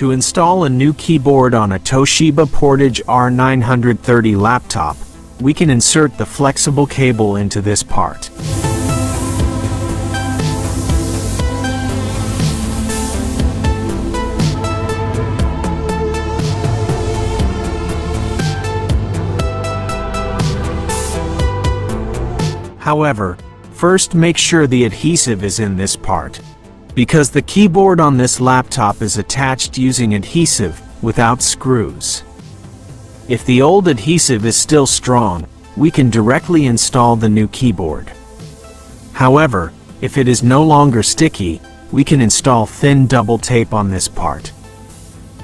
To install a new keyboard on a Toshiba Portege R930 laptop, we can insert the flexible cable into this part. However, first make sure the adhesive is in this part, because the keyboard on this laptop is attached using adhesive, without screws. If the old adhesive is still strong, we can directly install the new keyboard. However, if it is no longer sticky, we can install thin double tape on this part.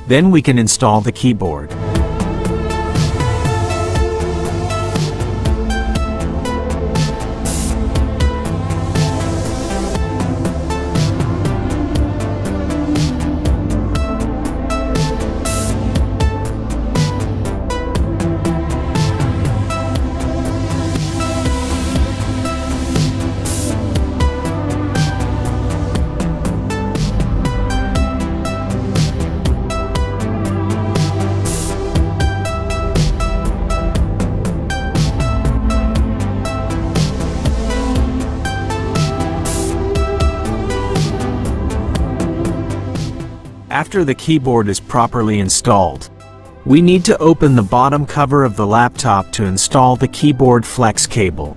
Then we can install the keyboard. After the keyboard is properly installed, we need to open the bottom cover of the laptop to install the keyboard flex cable.